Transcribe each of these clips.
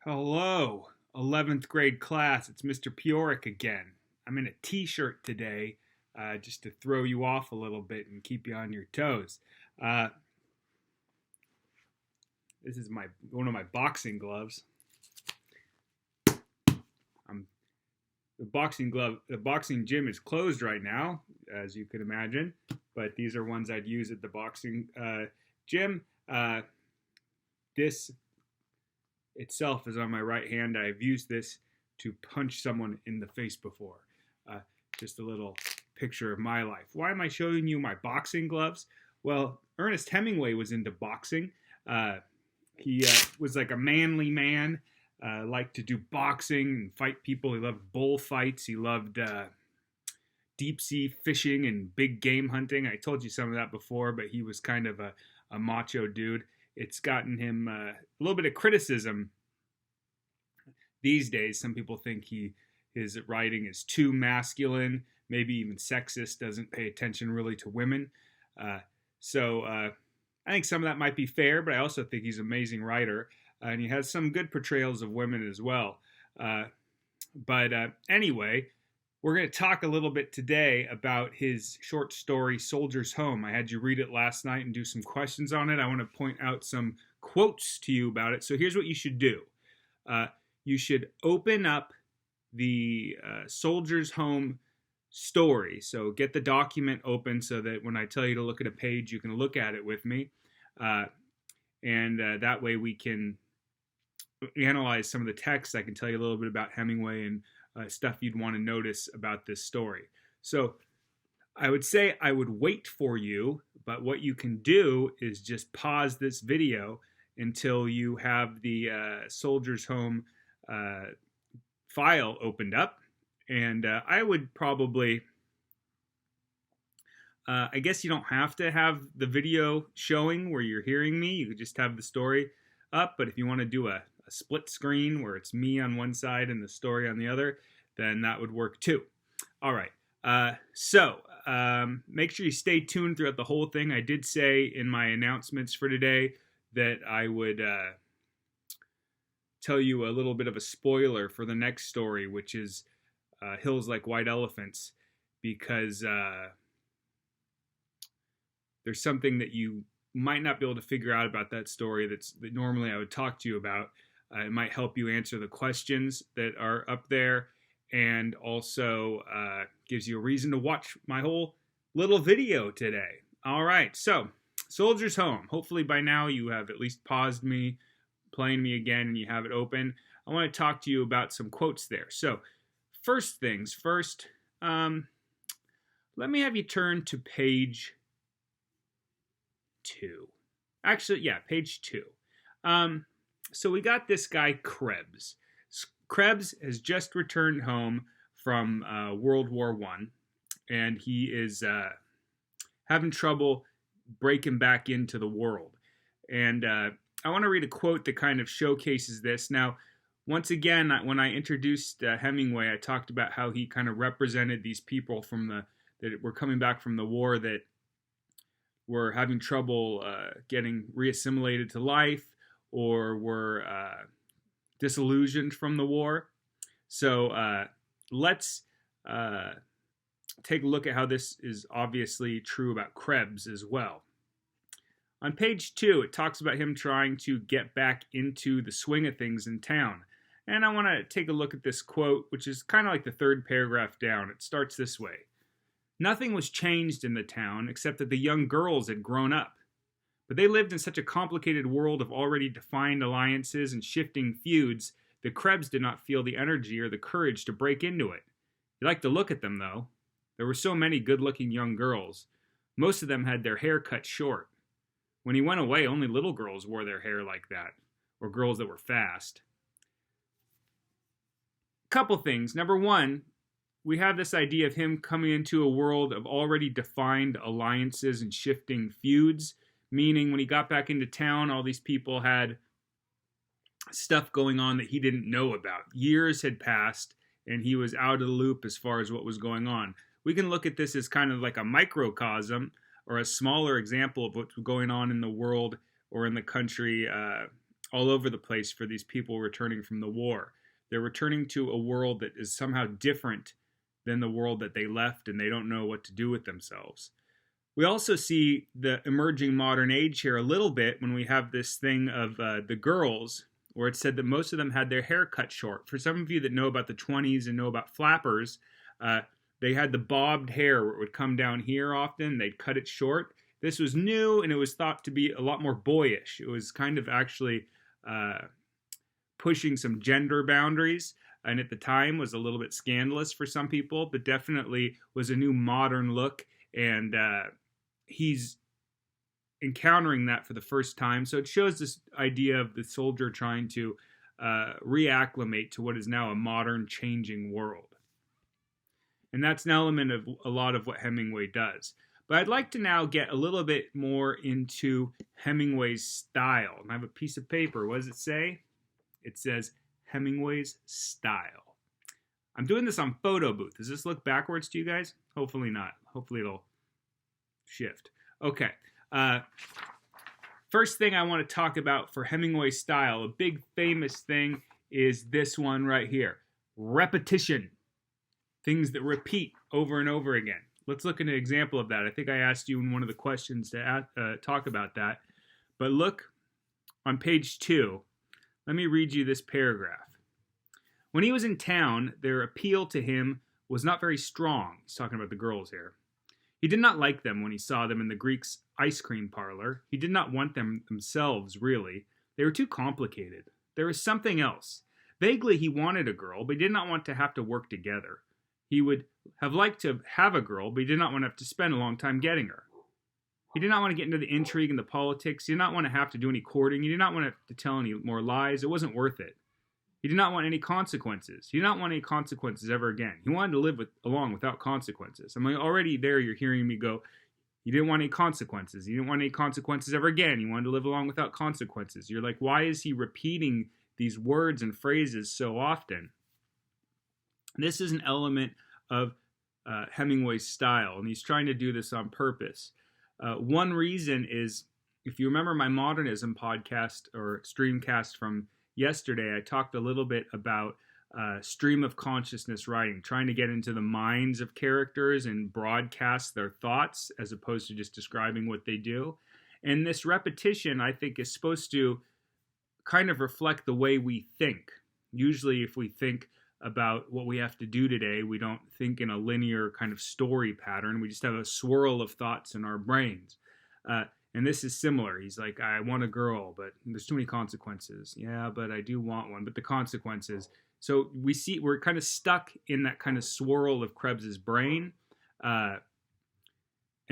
Hello, 11th grade class. It's Mr. Pioric again. I'm in a t-shirt today just to throw you off a little bit and keep you on your toes. Uh, this is one of my boxing gloves. I'm the boxing gym is closed right now, as you could imagine, but these are ones I'd use at the boxing gym. This itself is on my right hand. I've used this to punch someone in the face before. Uh, just a little picture of my life. Why am I showing you my boxing gloves? Well, Ernest Hemingway was into boxing. He was like a manly man, liked to do boxing and fight people. He loved bullfights. He loved deep sea fishing and big game hunting. I told you some of that before, but he was kind of a macho dude. It's gotten him a little bit of criticism these days. Some people think his writing is too masculine, maybe even sexist, doesn't pay attention really to women. So I think some of that might be fair, but I also think he's an amazing writer, and he has some good portrayals of women as well. But anyway, we're going to talk a little bit today about his short story, Soldier's Home. I had you read it last night and do some questions on it. I want to point out some quotes to you about it. So here's what you should do. You should open up the Soldier's Home story. So get the document open so that when I tell you to look at a page, you can look at it with me. And that way we can analyze some of the text. I can tell you a little bit about Hemingway and stuff you'd want to notice about this story. So I would say I would wait for you, but what you can do is just pause this video until you have the Soldier's Home file opened up. And I would probably, I guess you don't have to have the video showing where you're hearing me. You could just have the story up. But if you want to do a split screen where it's me on one side and the story on the other, then that would work too. All right. So make sure you stay tuned throughout the whole thing. I did say in my announcements for today that I would tell you a little bit of a spoiler for the next story, which is Hills Like White Elephants, because there's something that you might not be able to figure out about that story that normally I would talk to you about. It might help you answer the questions that are up there, and also gives you a reason to watch my whole little video today. All right, so Soldier's Home. Hopefully by now you have at least paused me, playing me again, and you have it open. I want to talk to you about some quotes there. So first things first, let me have you turn to page 2. Actually, yeah, page 2. So we got this guy Krebs. Krebs has just returned home from World War I, and he is having trouble breaking back into the world. And I want to read a quote that kind of showcases this. Now, once again, when I introduced Hemingway, I talked about how he kind of represented these people that were coming back from the war that were having trouble getting reassimilated to life, or were disillusioned from the war. So let's take a look at how this is obviously true about Krebs as well. On page 2, it talks about him trying to get back into the swing of things in town. And I want to take a look at this quote, which is kind of like the third paragraph down. It starts this way. Nothing was changed in the town except that the young girls had grown up. But they lived in such a complicated world of already defined alliances and shifting feuds that Krebs did not feel the energy or the courage to break into it. He liked to look at them, though. There were so many good-looking young girls. Most of them had their hair cut short. When he went away, only little girls wore their hair like that, or girls that were fast. Couple things. Number one, we have this idea of him coming into a world of already defined alliances and shifting feuds. Meaning when he got back into town, all these people had stuff going on that he didn't know about. Years had passed, and he was out of the loop as far as what was going on. We can look at this as kind of like a microcosm or a smaller example of what's going on in the world or in the country all over the place for these people returning from the war. They're returning to a world that is somehow different than the world that they left, and they don't know what to do with themselves. We also see the emerging modern age here a little bit when we have this thing of the girls, where it said that most of them had their hair cut short. For some of you that know about the 20s and know about flappers, they had the bobbed hair where it would come down here often. They'd cut it short. This was new, and it was thought to be a lot more boyish. It was kind of actually pushing some gender boundaries, and at the time was a little bit scandalous for some people, but definitely was a new modern look, and he's encountering that for the first time. So it shows this idea of the soldier trying to reacclimate to what is now a modern, changing world. And that's an element of a lot of what Hemingway does. But I'd like to now get a little bit more into Hemingway's style. And I have a piece of paper. What does it say? It says Hemingway's style. I'm doing this on Photo Booth. Does this look backwards to you guys? Hopefully not. Hopefully it'll shift. Okay. First thing I want to talk about for Hemingway's style, a big famous thing is this one right here. Repetition. Things that repeat over and over again. Let's look at an example of that. I think I asked you in one of the questions to talk about that. But look on page 2. Let me read you this paragraph. When he was in town, their appeal to him was not very strong. He's talking about the girls here. He did not like them when he saw them in the Greek's ice cream parlor. He did not want them themselves, really. They were too complicated. There was something else. Vaguely, he wanted a girl, but he did not want to have to work together. He would have liked to have a girl, but he did not want to have to spend a long time getting her. He did not want to get into the intrigue and the politics. He did not want to have to do any courting. He did not want to have to tell any more lies. It wasn't worth it. He did not want any consequences. He did not want any consequences ever again. He wanted to live along without consequences. I mean, already there you're hearing me go, he didn't want any consequences. He didn't want any consequences ever again. He wanted to live along without consequences. You're like, why is he repeating these words and phrases so often? This is an element of Hemingway's style, and he's trying to do this on purpose. One reason is, if you remember my modernism podcast or streamcast from yesterday, I talked a little bit about stream of consciousness writing, trying to get into the minds of characters and broadcast their thoughts as opposed to just describing what they do. And this repetition, I think, is supposed to kind of reflect the way we think. Usually, if we think about what we have to do today, we don't think in a linear kind of story pattern. We just have a swirl of thoughts in our brains. And this is similar. He's like, I want a girl, but there's too many consequences. Yeah, but I do want one, but the consequences. So we're kind of stuck in that kind of swirl of Krebs's brain. And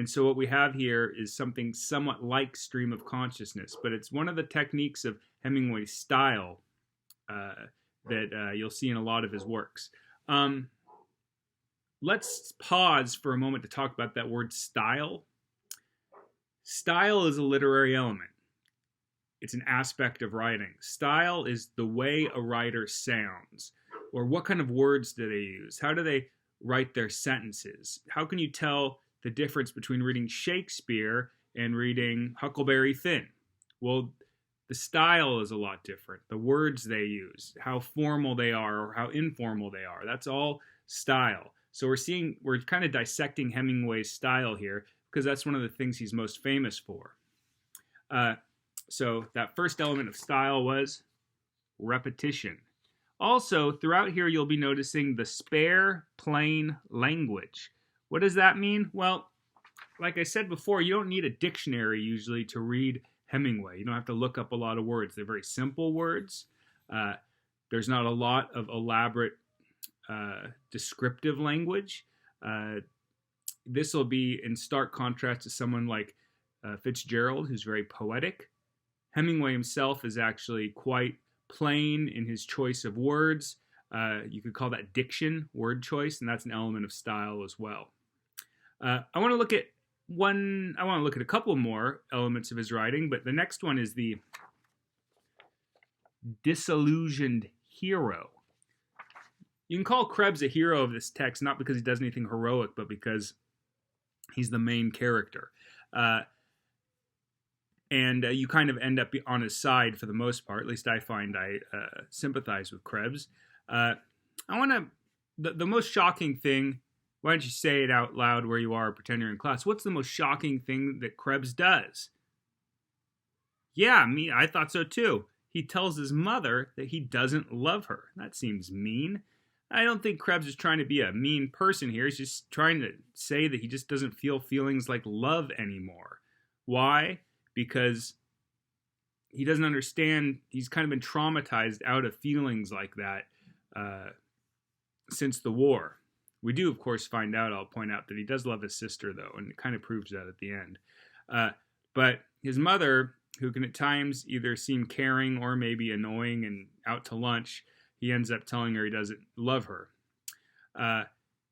so what we have here is something somewhat like stream of consciousness, but it's one of the techniques of Hemingway's style that you'll see in a lot of his works. Let's pause for a moment to talk about that word style. Style is a literary element. It's an aspect of writing. Style is the way a writer sounds, or what kind of words do they use? How do they write their sentences? How can you tell the difference between reading Shakespeare and reading Huckleberry Finn? Well, the style is a lot different. The words they use, how formal they are or how informal they are, that's all style. So we're kind of dissecting Hemingway's style here because that's one of the things he's most famous for. So that first element of style was repetition. Also, throughout here, you'll be noticing the spare, plain language. What does that mean? Well, like I said before, you don't need a dictionary usually to read Hemingway. You don't have to look up a lot of words. They're very simple words. There's not a lot of elaborate descriptive language. This will be in stark contrast to someone like Fitzgerald, who's very poetic. Hemingway himself is actually quite plain in his choice of words. You could call that diction, word choice, and that's an element of style as well. I want to look at a couple more elements of his writing, but the next one is the disillusioned hero. You can call Krebs a hero of this text, not because he does anything heroic, but because he's the main character. and you kind of end up on his side for the most part. At least I find I sympathize with Krebs. I want to, the most shocking thing, why don't you say it out loud where you are, pretend you're in class. What's the most shocking thing that Krebs does? Yeah, I thought so too. He tells his mother that he doesn't love her. That seems mean. I don't think Krebs is trying to be a mean person here. He's just trying to say that he just doesn't feel feelings like love anymore. Why? Because he doesn't understand. He's kind of been traumatized out of feelings like that since the war. We do, of course, find out, I'll point out, that he does love his sister, though, and it kind of proves that at the end. But his mother, who can at times either seem caring or maybe annoying and out to lunch, he ends up telling her he doesn't love her.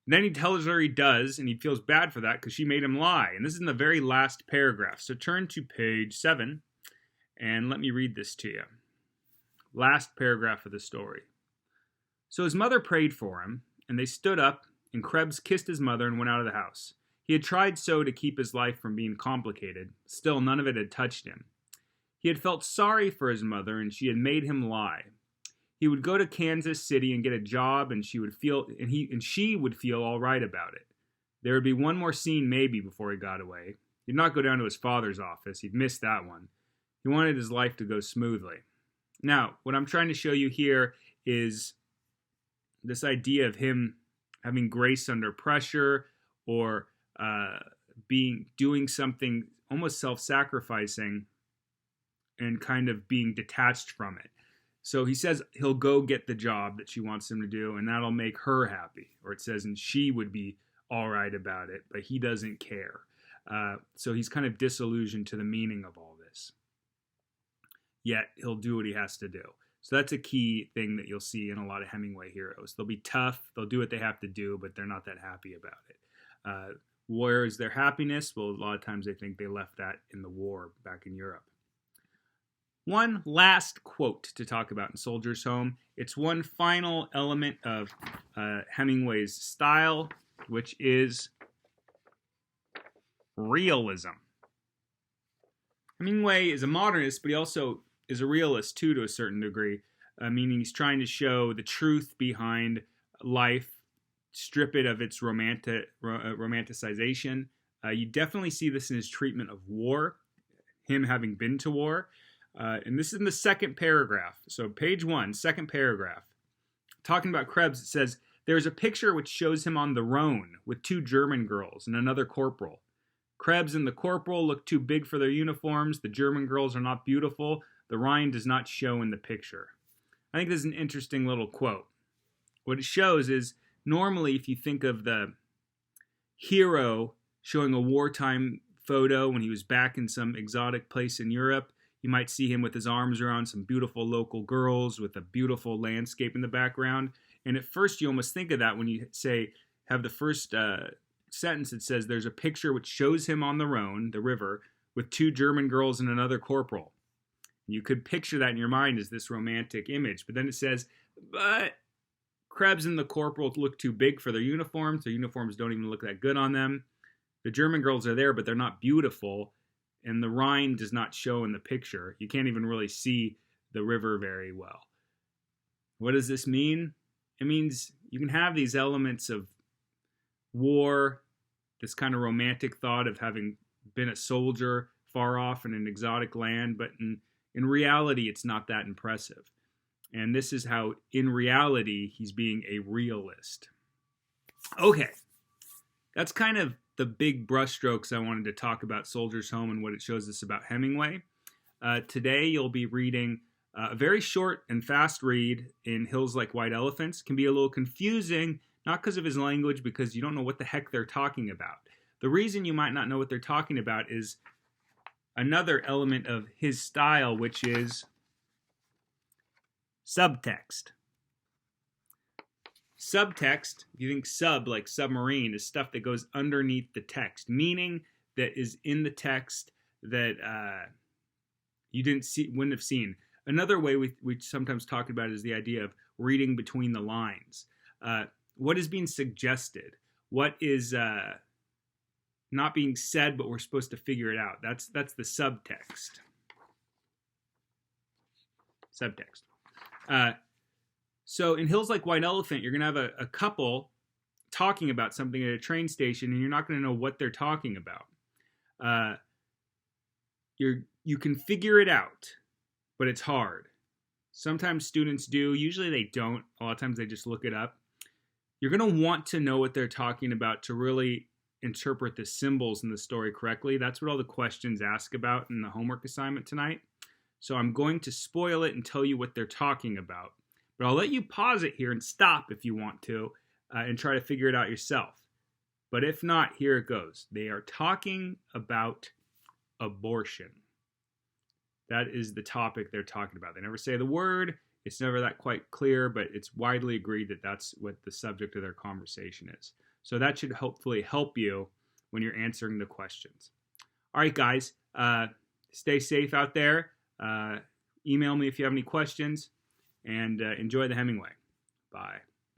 Then he tells her he does, and he feels bad for that because she made him lie. And this is in the very last paragraph. So turn to page 7, and let me read this to you. Last paragraph of the story. So his mother prayed for him, and they stood up, and Krebs kissed his mother and went out of the house. He had tried so to keep his life from being complicated. Still, none of it had touched him. He had felt sorry for his mother, and she had made him lie. He would go to Kansas City and get a job, and she would feel all right about it. There would be one more scene maybe before he got away. He'd not go down to his father's office. He'd missed that one. He wanted his life to go smoothly. Now, what I'm trying to show you here is this idea of him having grace under pressure, or doing something almost self-sacrificing and kind of being detached from it. So he says he'll go get the job that she wants him to do, and that'll make her happy. Or it says, and she would be all right about it, but he doesn't care. So he's kind of disillusioned to the meaning of all this. Yet he'll do what he has to do. So that's a key thing that you'll see in a lot of Hemingway heroes. They'll be tough, they'll do what they have to do, but they're not that happy about it. Where is their happiness? Well, a lot of times they think they left that in the war back in Europe. One last quote to talk about in Soldier's Home. It's one final element of Hemingway's style, which is realism. Hemingway is a modernist, but he also is a realist too, to a certain degree, meaning he's trying to show the truth behind life, strip it of its romanticization. You definitely see this in his treatment of war, him having been to war. And this is in the second paragraph. So page 1, second paragraph. Talking about Krebs, it says, there's a picture which shows him on the Rhone with 2 German girls and another corporal. Krebs and the corporal look too big for their uniforms. The German girls are not beautiful. The Rhine does not show in the picture. I think this is an interesting little quote. What it shows is, normally if you think of the hero showing a wartime photo when he was back in some exotic place in Europe, you might see him with his arms around some beautiful local girls with a beautiful landscape in the background. And at first you almost think of that when you have the first sentence that says there's a picture which shows him on the Rhone, the river, with 2 German girls and another corporal. You could picture that in your mind as this romantic image. But then it says, but Krebs and the corporal look too big for their uniforms. Their uniforms don't even look that good on them. The German girls are there, but they're not beautiful. And the Rhine does not show in the picture. You can't even really see the river very well. What does this mean? It means you can have these elements of war, this kind of romantic thought of having been a soldier far off in an exotic land, but in reality, it's not that impressive. And this is how, in reality, he's being a realist. Okay, that's kind of the big brushstrokes I wanted to talk about Soldier's Home and what it shows us about Hemingway. Today you'll be reading a very short and fast read in Hills Like White Elephants. Can be a little confusing, not because of his language, because you don't know what the heck they're talking about. The reason you might not know what they're talking about is another element of his style, which is subtext. Subtext, if you think sub like submarine, is stuff that goes underneath the text, meaning that is in the text that you wouldn't have seen. Another way we sometimes talk about is the idea of reading between the lines. What is being suggested? What is not being said, but we're supposed to figure it out? That's the subtext. Subtext. So in Hills Like White Elephant, you're going to have a couple talking about something at a train station, and you're not going to know what they're talking about. You can figure it out, but it's hard. Sometimes students do. Usually they don't. A lot of times they just look it up. You're going to want to know what they're talking about to really interpret the symbols in the story correctly. That's what all the questions ask about in the homework assignment tonight. So I'm going to spoil it and tell you what they're talking about. But I'll let you pause it here and stop if you want to and try to figure it out yourself. But if not, here it goes. They are talking about abortion. That is the topic they're talking about. They never say the word. It's never that quite clear, but it's widely agreed that that's what the subject of their conversation is. So that should hopefully help you when you're answering the questions. All right, guys, stay safe out there. Email me if you have any questions, and enjoy the Hemingway. Bye.